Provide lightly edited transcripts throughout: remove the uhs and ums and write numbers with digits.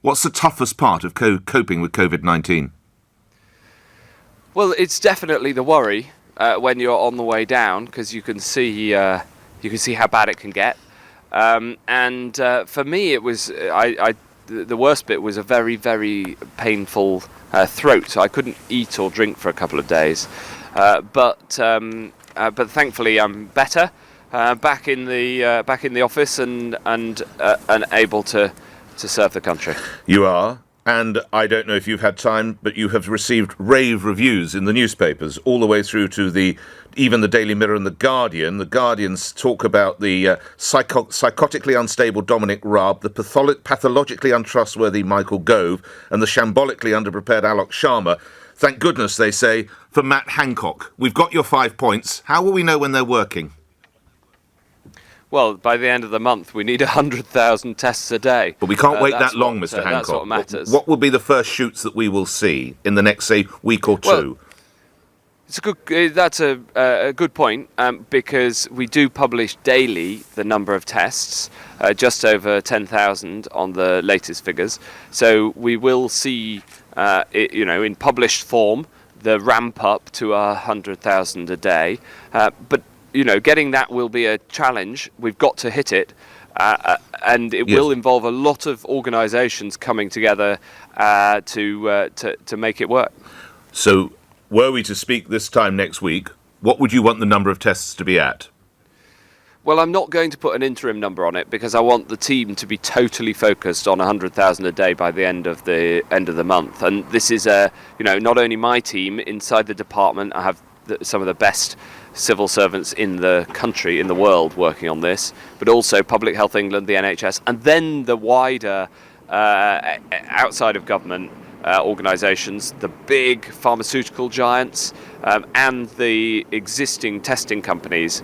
What's the toughest part of coping with COVID-19? Well, it's definitely the worry when you're on the way down, because you can see how bad it can get. And for me, it was the worst bit was a very, very painful throat. I couldn't eat or drink for a couple of days, but thankfully I'm better, back in the office and able to serve the country. You are, and I don't know if you've had time, but you have received rave reviews in the newspapers all the way through to even the Daily Mirror and the Guardian. The Guardians talk about the psychotically unstable Dominic Raab, the pathologically untrustworthy Michael Gove, and the shambolically underprepared Alok Sharma. Thank goodness, they say, for Matt Hancock. We've got your 5 points. How will we know when they're working? Well, by the end of the month, we need 100,000 tests a day. But we can't wait that long, Mr. Hancock. That's what matters. What will be the first shoots that we will see in the next, say, week or two? Well, that's a good point, because we do publish daily the number of tests, just over 10,000 on the latest figures. So we will see, in published form, the ramp up to 100,000 a day. But getting that will be a challenge. We've got to hit it, and it will involve a lot of organisations coming together to make it work. So, were we to speak this time next week, what would you want the number of tests to be at? Well, I'm not going to put an interim number on it, because I want the team to be totally focused on 100,000 a day by the end of the month. And this is not only my team inside the department. I have some of the best civil servants in the country, in the world, working on this, but also Public Health England, the NHS, and then the wider outside of government organisations, the big pharmaceutical giants, and the existing testing companies.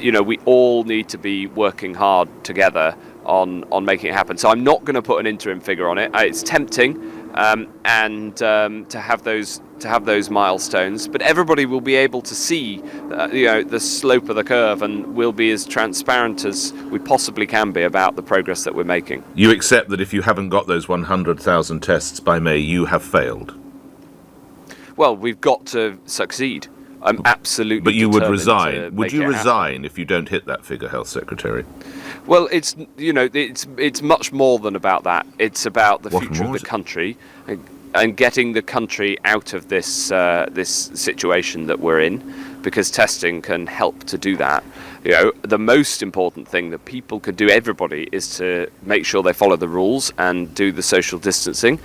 We all need to be working hard together on making it happen. So I'm not going to put an interim figure on it. It's tempting, and to have those milestones, but everybody will be able to see the slope of the curve, and we'll be as transparent as we possibly can be about the progress that we're making. You accept that if you haven't got those 100,000 tests by May, you have failed? Well, we've got to succeed. I'm absolutely. But you would resign. Would you resign if you don't hit that figure, Health Secretary? Well, it's much more than about that. It's about the future of the country and getting the country out of this situation that we're in, because testing can help to do that. The most important thing that people can do, everybody, is to make sure they follow the rules and do the social distancing,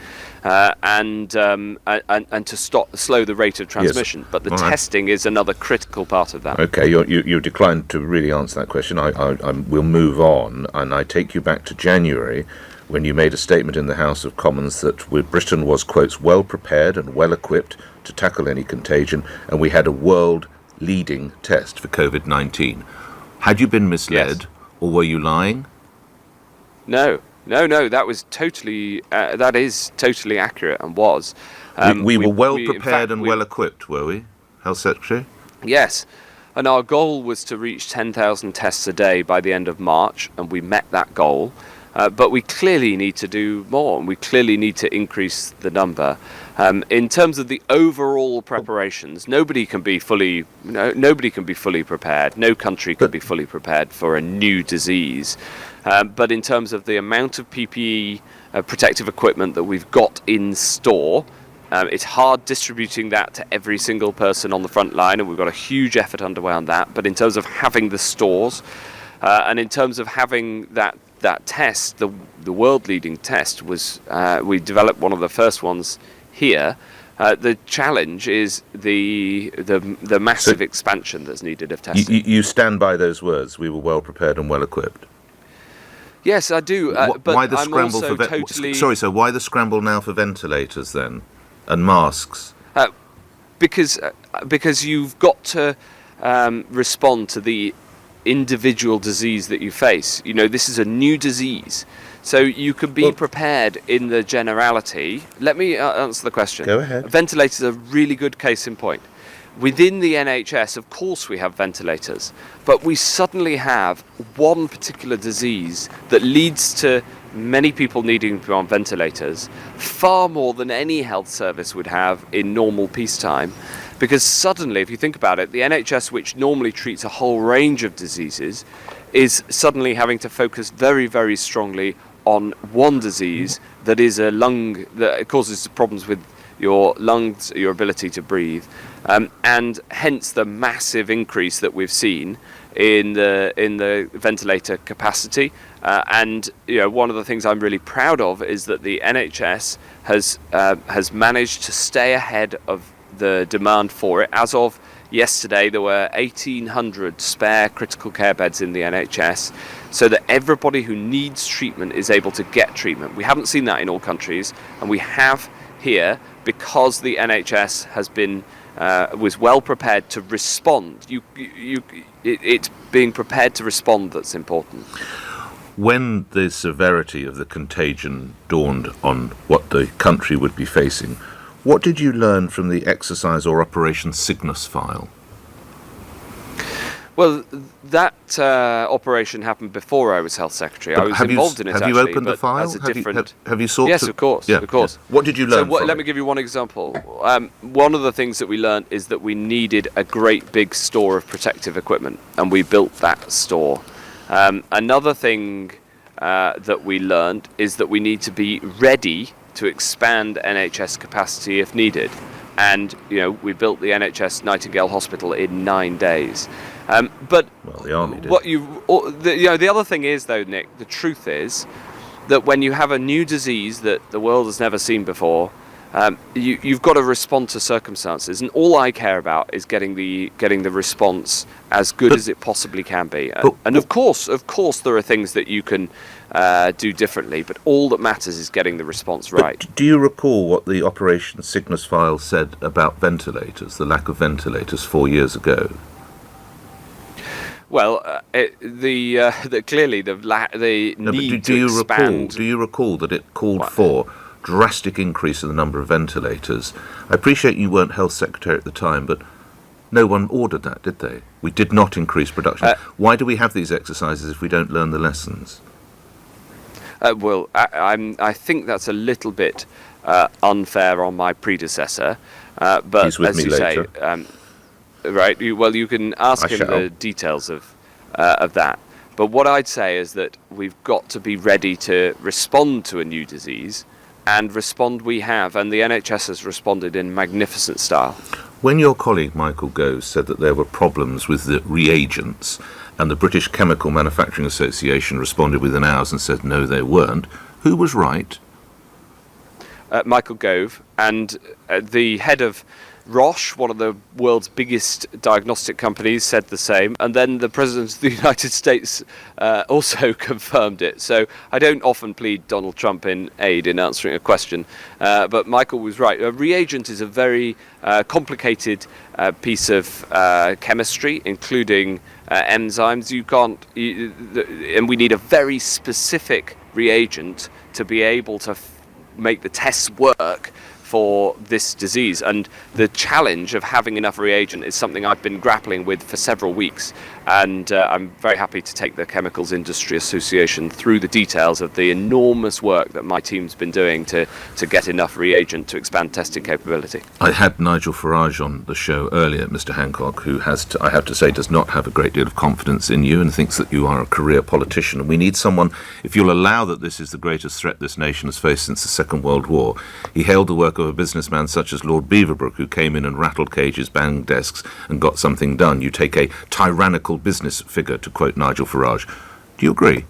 and to slow the rate of transmission. Yes. But the testing is another critical part of that. Okay, you declined to really answer that question. I will move on, and I take you back to January, when you made a statement in the House of Commons that Britain was, quotes, well prepared and well equipped to tackle any contagion, and we had a world-leading test for COVID-19. Had you been misled, or were you lying? No, that was that is totally accurate, and was. We were well prepared and well equipped, were we, Health Secretary? Yes, and our goal was to reach 10,000 tests a day by the end of March, and we met that goal. But we clearly need to do more, and we clearly need to increase the number. In terms of the overall preparations, nobody can be fully prepared. No country can be fully prepared for a new disease. But in terms of the amount of PPE, protective equipment that we've got in store, it's hard distributing that to every single person on the front line, and we've got a huge effort underway on that. But in terms of having the stores, and in terms of having that test, the world-leading test, was we developed one of the first ones here. The challenge is the massive expansion that's needed of testing. You stand by those words. We were well prepared and well equipped. Yes, I do. But why the I'm scramble also for totally. Sorry, so why the scramble now for ventilators then, and masks? Because you've got to respond to the individual disease that you face. This is a new disease, so you can be prepared in the generality. Let me answer the question. Go ahead. Ventilators are a really good case in point. Within the NHS, of course, we have ventilators, but we suddenly have one particular disease that leads to many people needing to be on ventilators, far more than any health service would have in normal peacetime. Because suddenly, if you think about it, the NHS, which normally treats a whole range of diseases, is suddenly having to focus very, very strongly on one disease that is a lung, that causes problems with your lungs, your ability to breathe, and hence the massive increase that we've seen in the ventilator capacity. And one of the things I'm really proud of is that the NHS has managed to stay ahead of the demand for it. As of yesterday, there were 1,800 spare critical care beds in the NHS, so that everybody who needs treatment is able to get treatment. We haven't seen that in all countries, and we have here because the NHS has been was well prepared to respond. It's being prepared to respond that's important. When the severity of the contagion dawned on what the country would be facing, what did you learn from the exercise or Operation Cygnus file? Well, that operation happened before I was Health Secretary. I was involved in it, actually. Have you opened the file? As a different... Have you sought Yes, to... of course, yeah, of course. Yeah. What did you learn from Let me give you one example. One of the things that we learned is that we needed a great big store of protective equipment, and we built that store. Another thing that we learned is that we need to be ready to expand NHS capacity if needed. And, we built the NHS Nightingale Hospital in 9 days. But well, the Army did. The other thing is, though, Nick, the truth is that when you have a new disease that the world has never seen before, you've got to respond to circumstances, and all I care about is getting the response as good as it possibly can be. And of course, there are things that you can do differently, but all that matters is getting the response right. But do you recall what the Operation Cygnus file said about ventilators, the lack of ventilators 4 years ago? Well, clearly the need to expand. Do you recall that it called for drastic increase in the number of ventilators? I appreciate you weren't Health Secretary at the time, but no one ordered that, did they? We did not increase production. Why do we have these exercises if we don't learn the lessons? Well, I think that's a little bit unfair on my predecessor, but He's with as me you later. say, right? You can ask him the details of that. But what I'd say is that we've got to be ready to respond to a new disease, and respond we have, and the NHS has responded in magnificent style. When your colleague Michael Gove said that there were problems with the reagents, and the British Chemical Manufacturing Association responded within hours and said no, they weren't, who was right? Michael Gove, and the head of Roche, one of the world's biggest diagnostic companies, said the same, and then the President of the United States also confirmed it. So I don't often plead Donald Trump in aid in answering a question, but Michael was right. A reagent is a very complicated piece of chemistry, including enzymes. And we need a very specific reagent to be able to make the tests work for this disease. And the challenge of having enough reagent is something I've been grappling with for several weeks, and I'm very happy to take the Chemicals Industry Association through the details of the enormous work that my team's been doing to get enough reagent to expand testing capability. I had Nigel Farage on the show earlier, Mr Hancock, who I have to say, does not have a great deal of confidence in you and thinks that you are a career politician. And we need someone, if you'll allow that this is the greatest threat this nation has faced since the Second World War. He hailed the work of a businessman such as Lord Beaverbrook, who came in and rattled cages, banged desks, and got something done. You take a tyrannical business figure, to quote Nigel Farage. Do you agree?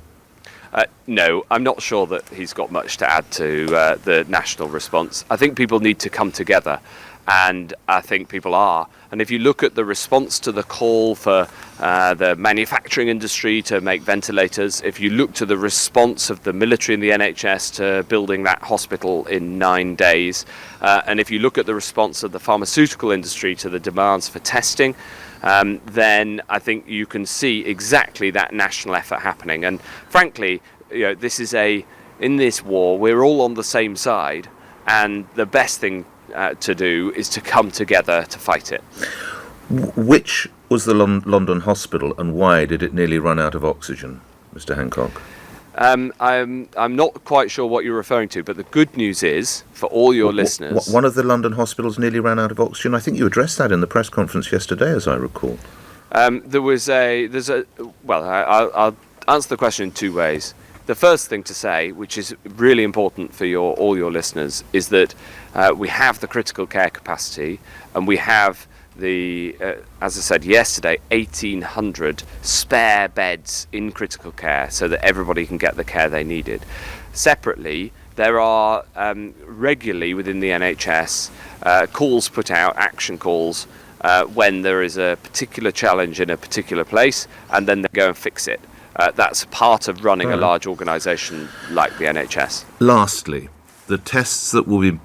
No, I'm not sure that he's got much to add to the national response. I think people need to come together, and I think people are. And if you look at the response to the call for the manufacturing industry to make ventilators, if you look to the response of the military and the NHS to building that hospital in 9 days, and if you look at the response of the pharmaceutical industry to the demands for testing, then I think you can see exactly that national effort happening. And frankly, this is in this war, we're all on the same side, and the best thing to do is to come together to fight it. Which was the London hospital, and why did it nearly run out of oxygen, Mr Hancock? I'm not quite sure what you're referring to, but the good news is, for all your listeners... One of the London hospitals nearly ran out of oxygen. I think you addressed that in the press conference yesterday, as I recall. I'll answer the question in two ways. The first thing to say, which is really important for all your listeners, is that we have the critical care capacity, and we have as I said yesterday, 1,800 spare beds in critical care so that everybody can get the care they needed. Separately, there are regularly within the NHS calls put out, action calls, when there is a particular challenge in a particular place, and then they go and fix it. That's part of running a large organisation like the NHS. Lastly, the tests that will be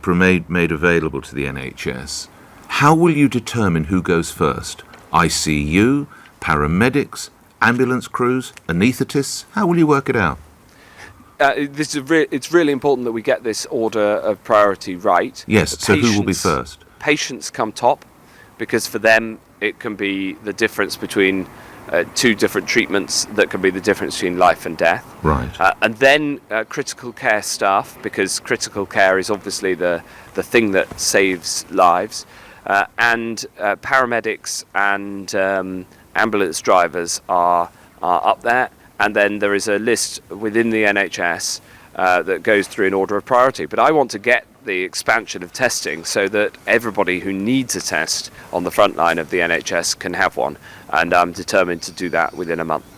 made available to the NHS, how will you determine who goes first? ICU, paramedics, ambulance crews, anaesthetists? How will you work it out? It's really important that we get this order of priority right. Yes, so who will be first? Patients come top, because for them it can be the difference between two different treatments that can be the difference between life and death. Right. And then critical care staff, because critical care is obviously the thing that saves lives. And paramedics and ambulance drivers are up there, and then there is a list within the NHS that goes through in order of priority. But I want to get the expansion of testing so that everybody who needs a test on the front line of the NHS can have one, and I'm determined to do that within a month.